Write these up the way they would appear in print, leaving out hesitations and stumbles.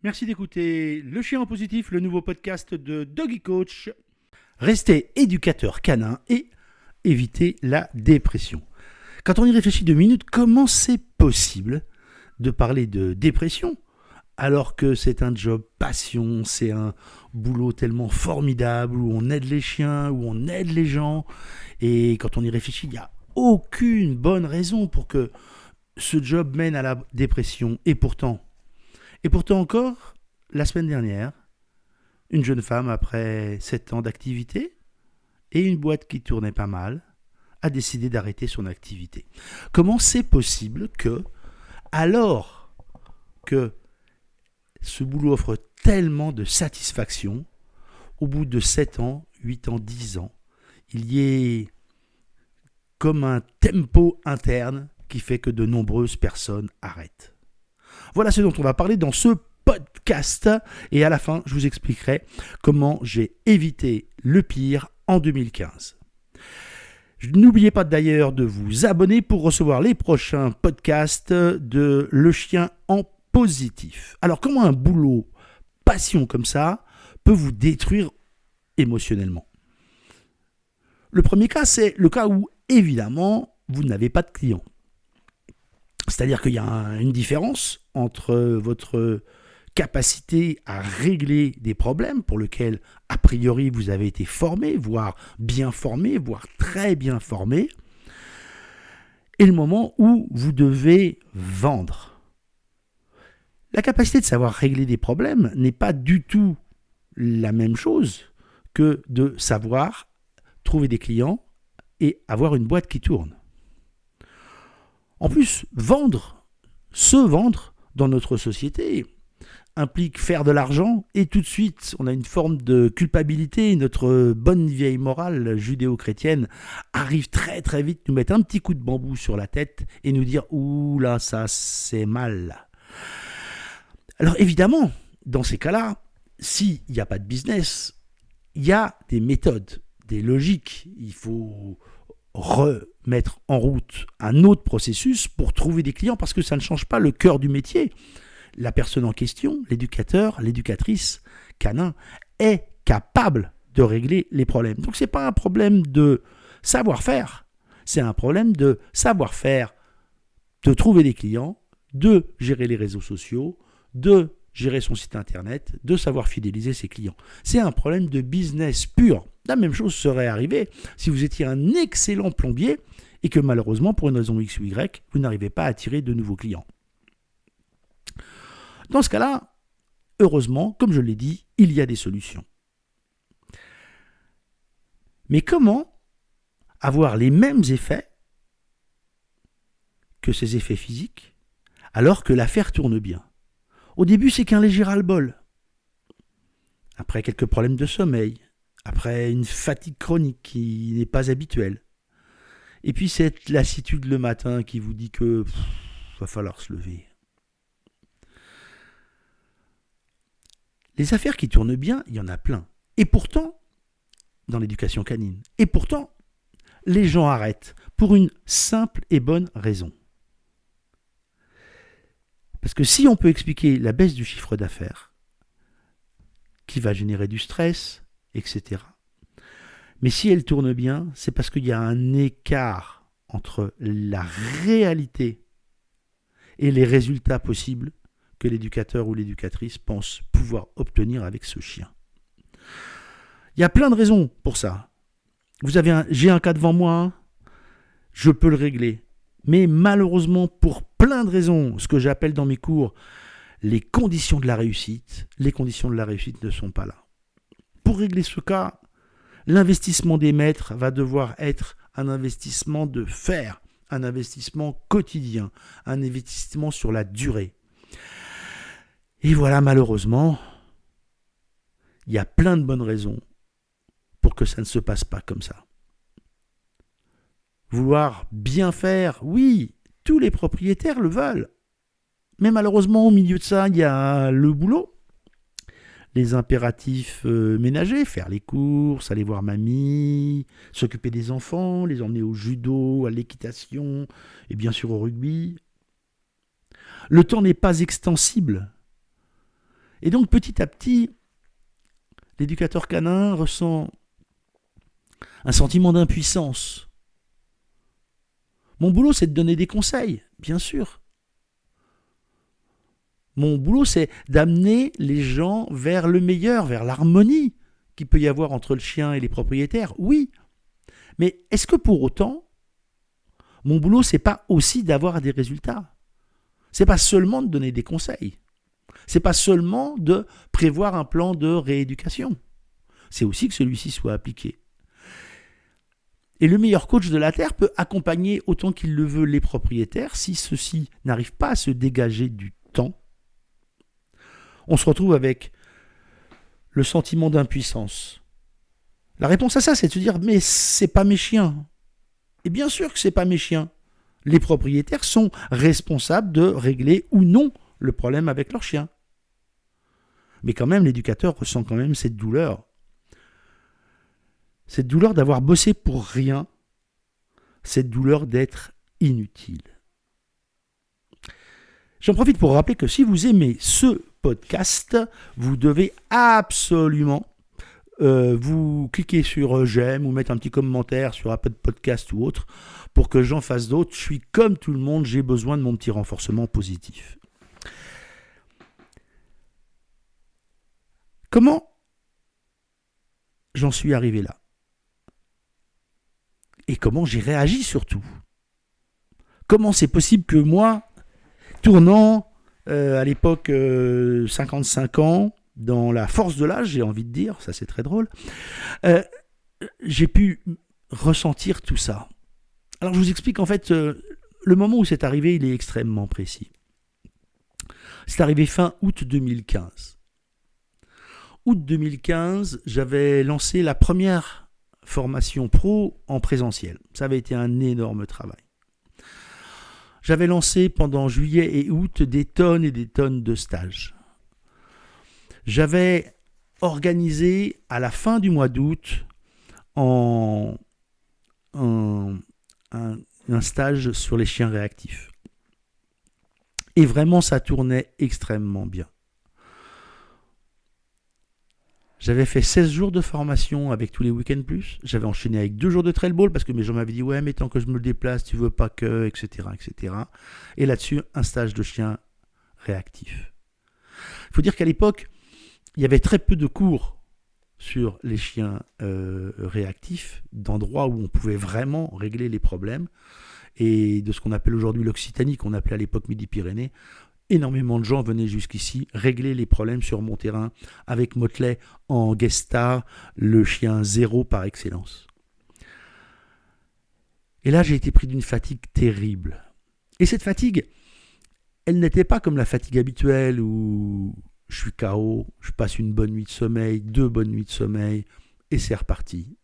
Merci d'écouter Le Chien en Positif, le nouveau podcast de Doggy Coach. Restez éducateur canin et évitez la dépression. Quand on y réfléchit 2 minutes, comment c'est possible de parler de dépression alors que c'est un job passion, c'est un boulot tellement formidable où on aide les chiens, où on aide les gens. Et quand on y réfléchit, il n'y a aucune bonne raison pour que ce job mène à la dépression. Et pourtant encore, la semaine dernière, une jeune femme, après 7 ans d'activité et une boîte qui tournait pas mal, a décidé d'arrêter son activité. Comment c'est possible que, alors que ce boulot offre tellement de satisfaction, au bout de 7 ans, 8 ans, 10 ans, il y ait comme un tempo interne qui fait que de nombreuses personnes arrêtent. Voilà ce dont on va parler dans ce podcast. Et à la fin, je vous expliquerai comment j'ai évité le pire en 2015. N'oubliez pas d'ailleurs de vous abonner pour recevoir les prochains podcasts de Le Chien en Positif. Alors, comment un boulot passion comme ça peut vous détruire émotionnellement ? Le premier cas, c'est le cas où, évidemment, vous n'avez pas de clients. C'est-à-dire qu'il y a une différence entre votre capacité à régler des problèmes pour lesquels, a priori, vous avez été formé, voire bien formé, voire très bien formé, et le moment où vous devez vendre. La capacité de savoir régler des problèmes n'est pas du tout la même chose que de savoir trouver des clients et avoir une boîte qui tourne. En plus, se vendre dans notre société implique faire de l'argent et tout de suite, on a une forme de culpabilité. Notre bonne vieille morale judéo-chrétienne arrive très très vite nous mettre un petit coup de bambou sur la tête et nous dire « Ouh là, ça c'est mal ». Alors évidemment, dans ces cas-là, s'il n'y a pas de business, il y a des méthodes, des logiques. Il faut remettre en route un autre processus pour trouver des clients parce que ça ne change pas le cœur du métier. La personne en question, l'éducateur, l'éducatrice canin, est capable de régler les problèmes. Donc ce n'est pas un problème de savoir-faire, c'est un problème de savoir-faire, de trouver des clients, de gérer les réseaux sociaux, de gérer son site internet, de savoir fidéliser ses clients. C'est un problème de business pur. La même chose serait arrivée si vous étiez un excellent plombier et que malheureusement, pour une raison X ou Y, vous n'arrivez pas à attirer de nouveaux clients. Dans ce cas-là, heureusement, comme je l'ai dit, il y a des solutions. Mais comment avoir les mêmes effets que ces effets physiques alors que l'affaire tourne bien ? Au début, c'est qu'un léger ras-le-bol. Après quelques problèmes de sommeil, après une fatigue chronique qui n'est pas habituelle. Et puis cette lassitude le matin qui vous dit que va falloir se lever. Les affaires qui tournent bien, il y en a plein. Et pourtant, dans l'éducation canine, et pourtant, les gens arrêtent pour une simple et bonne raison. Parce que si on peut expliquer la baisse du chiffre d'affaires, qui va générer du stress, etc. Mais si elle tourne bien, c'est parce qu'il y a un écart entre la réalité et les résultats possibles que l'éducateur ou l'éducatrice pense pouvoir obtenir avec ce chien. Il y a plein de raisons pour ça. J'ai un cas devant moi, je peux le régler. Mais malheureusement, pour plein de raisons, ce que j'appelle dans mes cours les conditions de la réussite ne sont pas là. Pour régler ce cas, l'investissement des maîtres va devoir être un investissement de fer, un investissement quotidien, un investissement sur la durée. Et voilà, malheureusement, il y a plein de bonnes raisons pour que ça ne se passe pas comme ça. Vouloir bien faire, oui, tous les propriétaires le veulent. Mais malheureusement, au milieu de ça, il y a le boulot, les impératifs ménagers, faire les courses, aller voir mamie, s'occuper des enfants, les emmener au judo, à l'équitation et bien sûr au rugby. Le temps n'est pas extensible. Et donc petit à petit, l'éducateur canin ressent un sentiment d'impuissance. Mon boulot, c'est de donner des conseils, bien sûr. Mon boulot, c'est d'amener les gens vers le meilleur, vers l'harmonie qu'il peut y avoir entre le chien et les propriétaires. Oui, mais est-ce que pour autant, mon boulot, c'est pas aussi d'avoir des résultats? C'est pas seulement de donner des conseils. C'est pas seulement de prévoir un plan de rééducation. C'est aussi que celui-ci soit appliqué. Et le meilleur coach de la Terre peut accompagner autant qu'il le veut les propriétaires si ceux-ci n'arrivent pas à se dégager du temps. On se retrouve avec le sentiment d'impuissance. La réponse à ça, c'est de se dire « mais c'est pas mes chiens ». Et bien sûr que c'est pas mes chiens. Les propriétaires sont responsables de régler ou non le problème avec leurs chiens. Mais quand même, l'éducateur ressent quand même cette douleur. Cette douleur d'avoir bossé pour rien, cette douleur d'être inutile. J'en profite pour rappeler que si vous aimez ce podcast, vous devez absolument vous cliquer sur j'aime ou mettre un petit commentaire sur Apple Podcast ou autre pour que j'en fasse d'autres. Je suis comme tout le monde, j'ai besoin de mon petit renforcement positif. Comment j'en suis arrivé là? Et comment j'ai réagi surtout? Comment c'est possible que moi, tournant à l'époque 55 ans, dans la force de l'âge, j'ai envie de dire, ça c'est très drôle, j'ai pu ressentir tout ça. Alors je vous explique en fait, le moment où c'est arrivé, il est extrêmement précis. C'est arrivé fin août 2015. Août 2015, j'avais lancé la première formation pro en présentiel. Ça avait été un énorme travail. J'avais lancé pendant juillet et août des tonnes et des tonnes de stages. J'avais organisé à la fin du mois d'août un stage sur les chiens réactifs. Et vraiment, ça tournait extrêmement bien. J'avais fait 16 jours de formation avec tous les week-ends plus. J'avais enchaîné avec 2 jours de trail ball parce que mes gens m'avaient dit « ouais, mais tant que je me déplace, tu veux pas que, etc. etc. » Et là-dessus, un stage de chien réactif. Il faut dire qu'à l'époque, il y avait très peu de cours sur les chiens réactifs, d'endroits où on pouvait vraiment régler les problèmes. Et de ce qu'on appelle aujourd'hui l'Occitanie, qu'on appelait à l'époque Midi-Pyrénées, énormément de gens venaient jusqu'ici régler les problèmes sur mon terrain avec Motley en guest star, le chien zéro par excellence. Et là, j'ai été pris d'une fatigue terrible. Et cette fatigue, elle n'était pas comme la fatigue habituelle où je suis KO, je passe une bonne nuit de sommeil, 2 bonnes nuits de sommeil, et c'est reparti.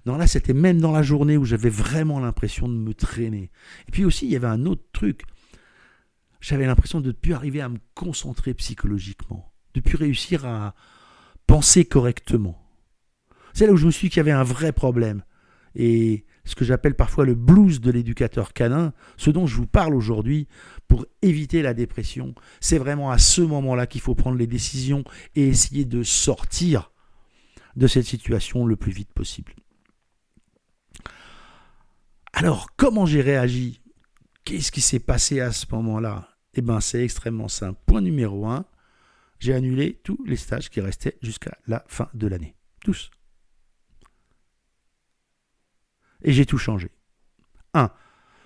Non, là, c'était même dans la journée où j'avais vraiment l'impression de me traîner. Et puis aussi, il y avait un autre truc. J'avais l'impression de ne plus arriver à me concentrer psychologiquement, de ne plus réussir à penser correctement. C'est là où je me suis dit qu'il y avait un vrai problème. Et ce que j'appelle parfois le blues de l'éducateur canin, ce dont je vous parle aujourd'hui pour éviter la dépression, c'est vraiment à ce moment-là qu'il faut prendre les décisions et essayer de sortir de cette situation le plus vite possible. Alors, comment j'ai réagi ? Qu'est-ce qui s'est passé à ce moment-là ? Eh bien, c'est extrêmement simple. Point numéro 1, j'ai annulé tous les stages qui restaient jusqu'à la fin de l'année. Tous. Et j'ai tout changé. 1.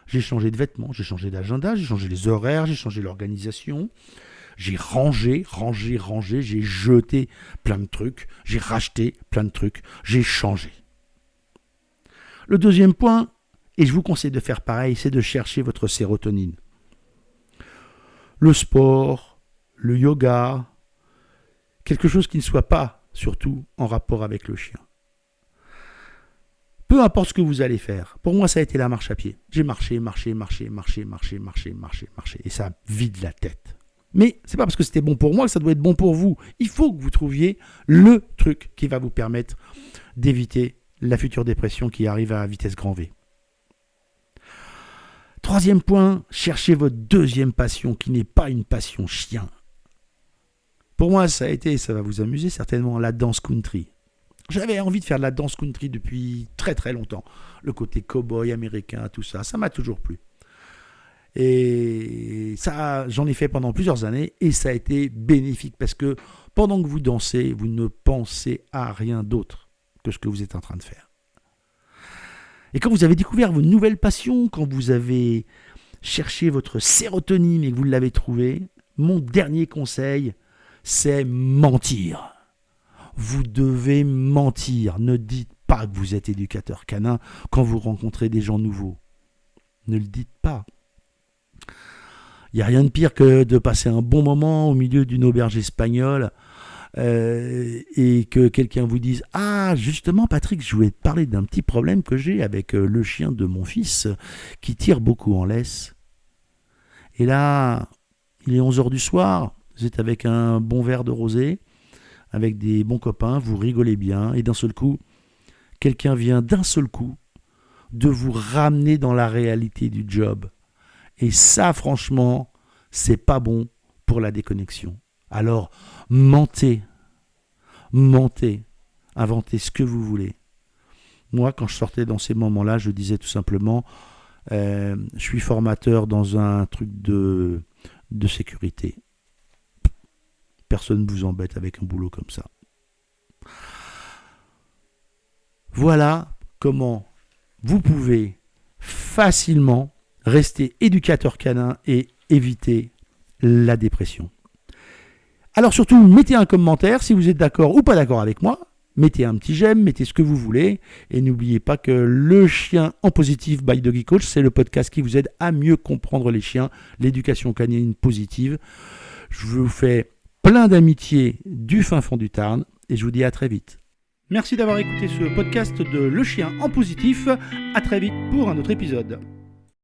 J'ai changé de vêtements, j'ai changé d'agenda, j'ai changé les horaires, j'ai changé l'organisation. J'ai rangé, j'ai jeté plein de trucs, j'ai racheté plein de trucs, j'ai changé. Le deuxième point, et je vous conseille de faire pareil, c'est de chercher votre sérotonine. Le sport, le yoga, quelque chose qui ne soit pas, surtout, en rapport avec le chien. Peu importe ce que vous allez faire. Pour moi, ça a été la marche à pied. J'ai marché, et ça vide la tête. Mais c'est pas parce que c'était bon pour moi que ça doit être bon pour vous. Il faut que vous trouviez le truc qui va vous permettre d'éviter la future dépression qui arrive à vitesse grand V. Troisième point, cherchez votre deuxième passion qui n'est pas une passion chien. Pour moi, ça a été, ça va vous amuser certainement, la danse country. J'avais envie de faire de la danse country depuis très très longtemps. Le côté cow-boy américain, tout ça, ça m'a toujours plu. Et ça, j'en ai fait pendant plusieurs années et ça a été bénéfique parce que pendant que vous dansez, vous ne pensez à rien d'autre que ce que vous êtes en train de faire. Et quand vous avez découvert vos nouvelles passions, quand vous avez cherché votre sérotonine et que vous l'avez trouvée, mon dernier conseil, c'est mentir. Vous devez mentir. Ne dites pas que vous êtes éducateur canin quand vous rencontrez des gens nouveaux. Ne le dites pas. Il n'y a rien de pire que de passer un bon moment au milieu d'une auberge espagnole et que quelqu'un vous dise « Ah, justement Patrick, je voulais te parler d'un petit problème que j'ai avec le chien de mon fils qui tire beaucoup en laisse. » Et là, il est 11h du soir, vous êtes avec un bon verre de rosé, avec des bons copains, vous rigolez bien et d'un seul coup, quelqu'un vient d'un seul coup de vous ramener dans la réalité du job. Et ça, franchement, c'est pas bon pour la déconnexion. Alors, mentez, inventez ce que vous voulez. Moi, quand je sortais dans ces moments-là, je disais tout simplement, je suis formateur dans un truc de sécurité. Personne ne vous embête avec un boulot comme ça. Voilà comment vous pouvez facilement rester éducateur canin et éviter la dépression. Alors surtout, mettez un commentaire si vous êtes d'accord ou pas d'accord avec moi. Mettez un petit j'aime, mettez ce que vous voulez. Et n'oubliez pas que Le Chien en Positif by Doggy Coach, c'est le podcast qui vous aide à mieux comprendre les chiens, l'éducation canine positive. Je vous fais plein d'amitié du fin fond du Tarn et je vous dis à très vite. Merci d'avoir écouté ce podcast de Le Chien en Positif. À très vite pour un autre épisode.